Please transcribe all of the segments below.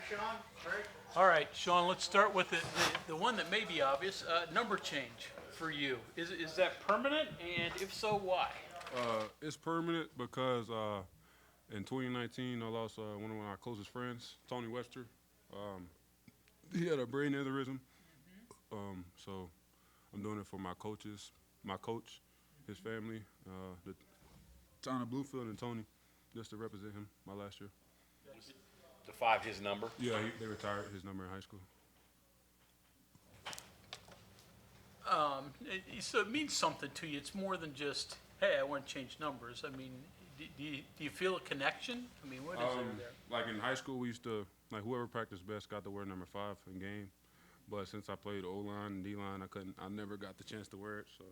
Sean? Great. All right, Sean, let's start with the one that may be obvious. Number change for you. Is that permanent? And if so, why? It's permanent because in 2019 I lost one of my closest friends, Tony Webster. Um, he had a brain aneurysm. So I'm doing it for my coaches, my coach, his family, the town of Bluefield and Tony, just to represent him my last year. To five his number. Yeah, they retired his number in high school. So it means something to you. It's more than just, hey, I want to change numbers. I mean, do you feel a connection? I mean, what is there? Like in high school, we used to like whoever practiced best got to wear number 5 in game. But since I played O line and D line, I never got the chance to wear it. So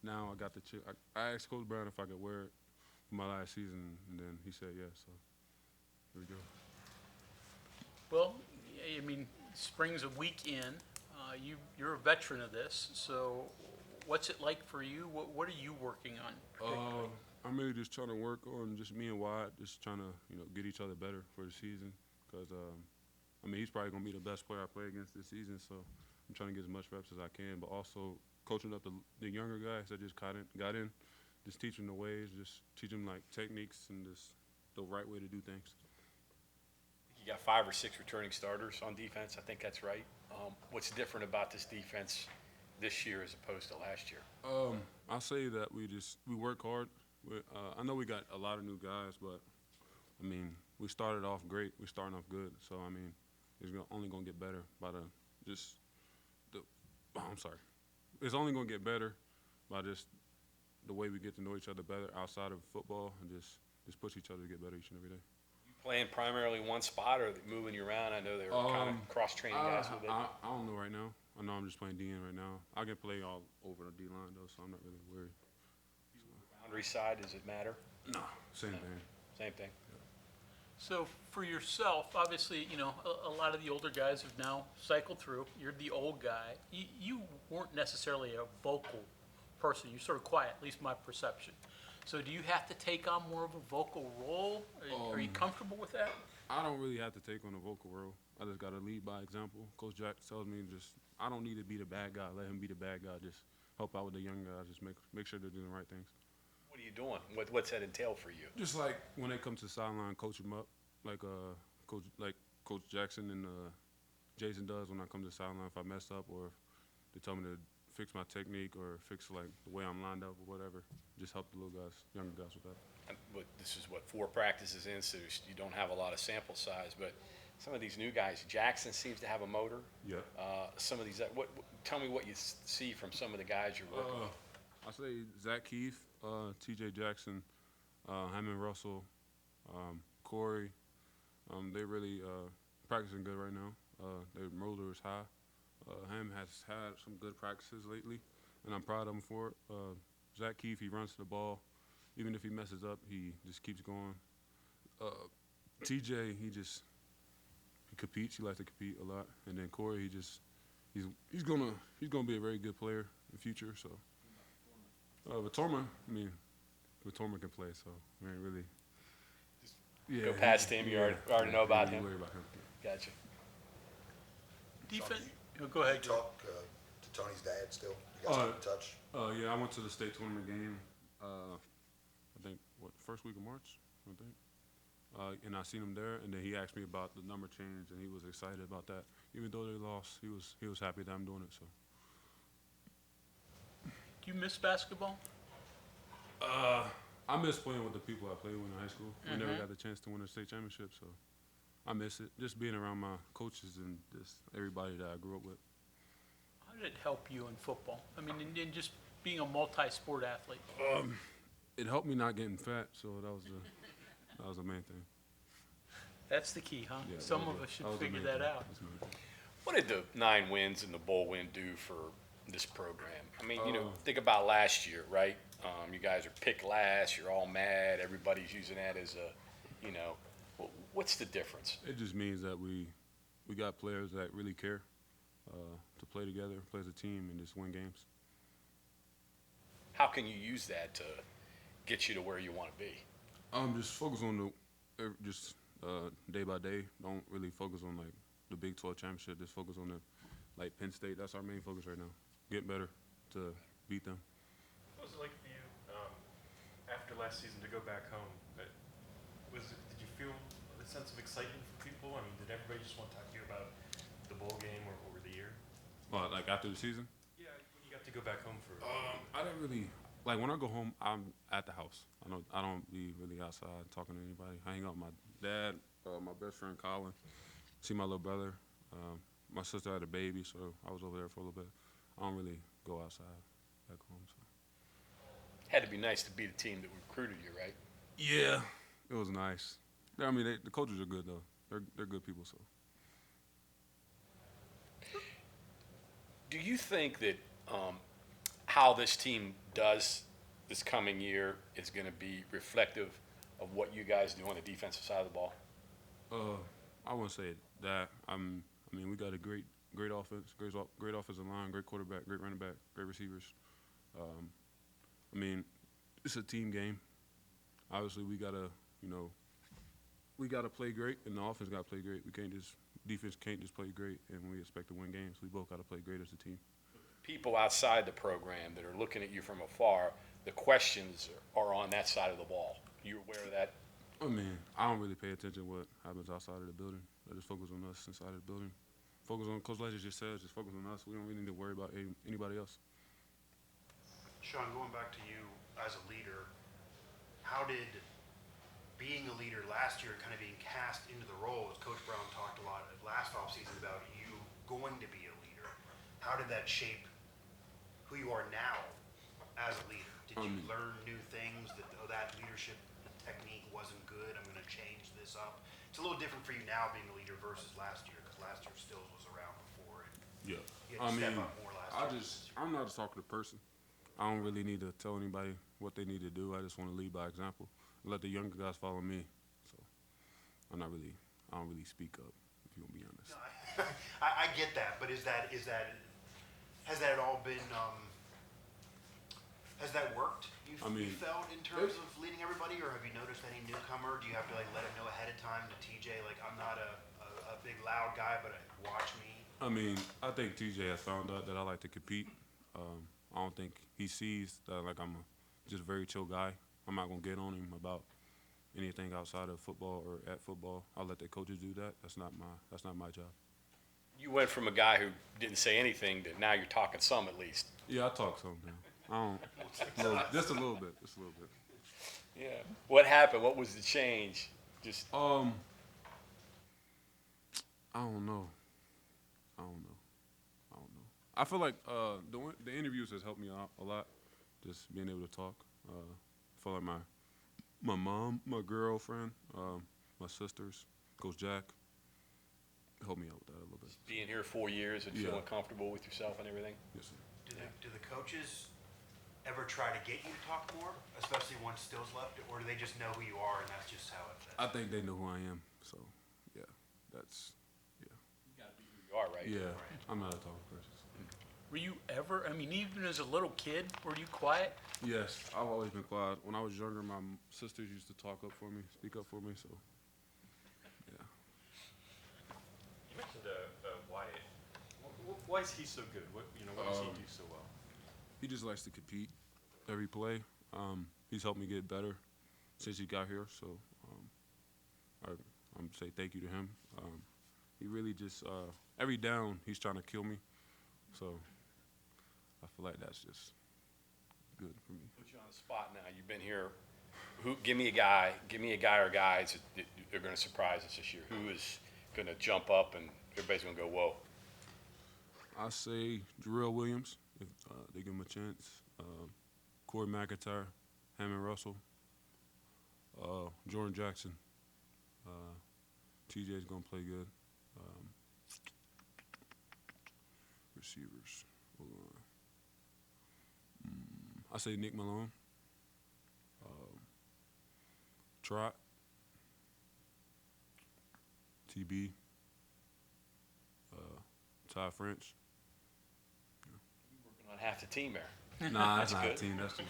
now I got the chance. I asked Coach Brown if I could wear it for my last season, and then he said yes. So here we go. Well, I mean, spring's a week in. You're a veteran of this, so what's it like for you? What are you working on particularly? I'm really just trying to work on just me and Wyatt, just trying to get each other better for the season. Because I mean, he's probably gonna be the best player I play against this season. So I'm trying to get as much reps as I can, but also coaching up the younger guys that just got in, just teach them the ways, just teach them like techniques and just the right way to do things. You got 5 or 6 returning starters on defense. I think that's right. What's different about this defense this year as opposed to last year? I say that we work hard. I know we got a lot of new guys, but I mean we started off great. We're starting off good, so I mean it's only gonna get better by I'm sorry. It's only gonna get better by just the way we get to know each other better outside of football and just push each other to get better each and every day. Playing primarily one spot, or are they moving you around? I know they were kind of cross-training guys a little bit. I don't know right now. I know I'm just playing DN right now. I can play all over the D line though, so I'm not really worried. Boundary side, does it matter? No, same thing. Same thing. So for yourself, obviously, a lot of the older guys have now cycled through. You're the old guy. You weren't necessarily a vocal person. You're sort of quiet, at least my perception. So do you have to take on more of a vocal role? Are you comfortable with that? I don't really have to take on a vocal role. I just got to lead by example. Coach Jack tells me I don't need to be the bad guy. Let him be the bad guy. Just help out with the young guys. Just make sure they're doing the right things. What are you doing? What's that entail for you? Just like when they come to the sideline, coach them up, like Coach Jackson and Jason does when I come to the sideline. If I mess up or if they tell me to fix my technique or fix like the way I'm lined up or whatever, just help the little guys, younger guys with that. But this is 4 practices in, so you don't have a lot of sample size. But some of these new guys, Jackson seems to have a motor. Yeah. Some of these, tell me what you see from some of the guys you're working with. I say Zach Keith, T.J. Jackson, Hammond Russell, Corey. They really practicing good right now. Their motor is high. Ham has had some good practices lately, and I'm proud of him for it. Zach Keith, he runs to the ball. Even if he messes up, he just keeps going. TJ, he competes. He likes to compete a lot. And then Corey, he's gonna be a very good player in the future. So, Vitorma, Vitorma can play. So, man, really. Yeah, Go past him. You already know about him. Worry about him. Gotcha. Defense. Go ahead. You talk to Tony's dad still? You guys keep in touch? Yeah, I went to the state tournament game. I think first week of March, I think. And I seen him there, and then he asked me about the number change, and he was excited about that. Even though they lost, he was happy that I'm doing it. So. Do you miss basketball? I miss playing with the people I played with in high school. We never got the chance to win a state championship, so I miss it. Just being around my coaches and just everybody that I grew up with. How did it help you in football? I mean, in just being a multi-sport athlete. It helped me not getting fat, so that was the main thing. That's the key, huh? Yeah, Some of us should figure that out. What did the 9 wins and the bowl win do for this program? I mean, think about last year, right? You guys are picked last. You're all mad. Everybody's using that as what's the difference? It just means that we got players that really care to play together, play as a team, and just win games. How can you use that to get you to where you want to be? Just focus on day by day. Don't really focus on like the Big 12 championship. Just focus on the like Penn State. That's our main focus right now. Get better to beat them. What was it like for you after last season to go back home? Did you feel a sense of excitement for people? I mean, did everybody just want to talk to you about the bowl game or the year? Well, like after the season. Yeah, when you got to go back home for. I didn't really like when I go home. I'm at the house. I don't be really outside talking to anybody. I hang out with my dad, my best friend Colin, see my little brother. My sister had a baby, so I was over there for a little bit. I don't really go outside back home. So. Had to be nice to be the team that recruited you, right? Yeah, it was nice. I mean, the coaches are good though. They're good people. So. Do you think that how this team does this coming year is going to be reflective of what you guys do on the defensive side of the ball? I wouldn't say that. I mean, we got a great offense, great offensive line, great quarterback, great running back, great receivers. I mean, it's a team game. Obviously, we gotta play great, and the offense gotta play great. Defense can't just play great, and we expect to win games. We both gotta play great as a team. People outside the program that are looking at you from afar, the questions are on that side of the ball. You aware of that? I mean, I don't really pay attention to what happens outside of the building. I just focus on us inside of the building. Focus on Coach Ledger just says, just focus on us. We don't really need to worry about anybody else. Sean, going back to you as a leader, how did being a leader last year, kind of being cast into the role, as Coach Brown talked a lot last offseason about you going to be a leader, how did that shape who you are now as a leader? Did you learn new things that leadership technique wasn't good, I'm going to change this up? It's a little different for you now being a leader versus last year, because last year Stills was around before. And Yeah. you had to step up more last year. I'm not a talkative person. I don't really need to tell anybody what they need to do. I just want to lead by example. Let the younger guys follow me. So I don't really speak up, if you want to be honest. No, I get that, but has that all been, has that worked? You felt in terms of leading everybody, or have you noticed any newcomer? Do you have to like let him know ahead of time to TJ, like I'm not a big loud guy, but watch me? I mean, I think TJ has found out that I like to compete. I don't think he sees that like I'm just a very chill guy. I'm not gonna get on him about anything outside of football or at football. I'll let the coaches do that. That's not my job. You went from a guy who didn't say anything to now you're talking some at least. Yeah, I talk something. Just a little bit. Yeah. What happened? What was the change? Just I don't know. I feel like the interviews has helped me out a lot, just being able to talk. I feel like my mom, my girlfriend, my sisters, Coach Jack, helped me out with that a little bit. being here 4 years and Yeah. feeling comfortable with yourself and everything. Yes, sir. Do the coaches ever try to get you to talk more, especially once Stills left, or do they just know who you are and that's just how it? I think they know who I am, so yeah, You gotta be who you are, right? yeah. I'm not a talking person. Were you ever, I mean, even as a little kid, were you quiet? Yes, I've always been quiet. When I was younger, my sisters used to talk up for me, speak up for me. So, yeah. You mentioned Wyatt. Why is he so good? What does he do so well? He just likes to compete every play. He's helped me get better since he got here. So, I'm say thank you to him. He really just every down he's trying to kill me. So, I feel like that's just good for me. Put you on the spot now. You've been here. Give me a guy or guys that are going to surprise us this year. Who is going to jump up and everybody's going to go, whoa? I say Jarrell Williams, if they give him a chance. Corey McIntyre, Hammond Russell, Jordan Jackson. TJ's gonna play good. Receivers. Hold on. I say Nick Malone. Trot. TB. Ty French. Working on half the team there. Nah, that's not good. a team. That's just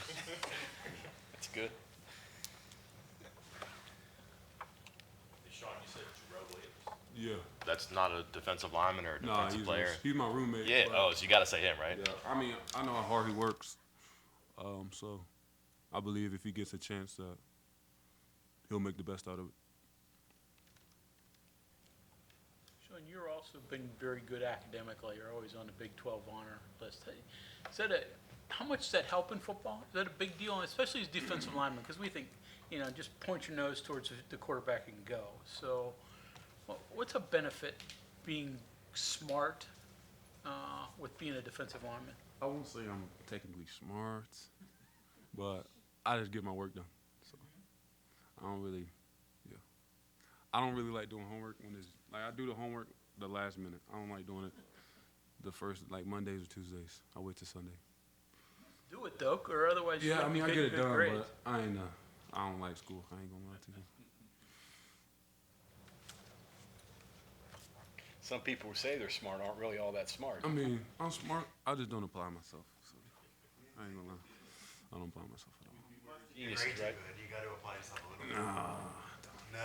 That's good. Sean, you Yeah. That's not a defensive lineman or a Nah, defensive player. he's my roommate. Yeah. but- Oh, so you got to say him, right? Yeah. I mean, I know how hard he works. So I believe if he gets a chance, he'll make the best out of it. Sean, you're also been very good academically. You're always on the Big 12 honor list. How much does that help in football? Is that a big deal, and especially as defensive lineman? Because we think, just point your nose towards the quarterback and go. So, what's a benefit being smart with being a defensive lineman? I won't say I'm technically smart, but I just get my work done. So I don't really like doing homework when it's like I do the homework the last minute. I don't like doing it the first Mondays or Tuesdays. I wait till Sunday. Do it though, or otherwise you Yeah, I won't mean be I get getting it good done, grades. but I don't like school. I ain't gonna lie to you. Some people who say they're smart aren't really all that smart. I mean, I'm smart. I just don't apply myself. So I ain't gonna lie. I don't apply myself at all. Geniuses, Grades are right? good. You got to apply yourself a little bit. Nah, No.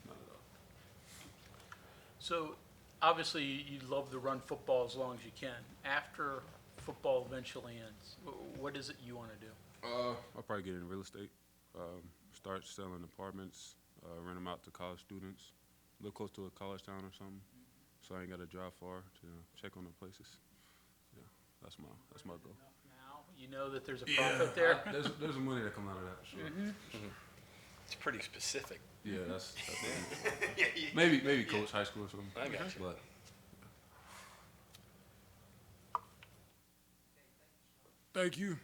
not at all. So, obviously, you love to run football as long as you can. After football eventually ends, what is it you want to do? I'll probably get into real estate. Start selling apartments. Rent them out to college students. Live close to a college town or something, so I ain't got to drive far to check on the places. Yeah, that's my goal. Now, you know that there's a profit there. There's money that come out of that for sure. It's pretty specific. Yeah, that's maybe coach high school or something. I got you. But thank you.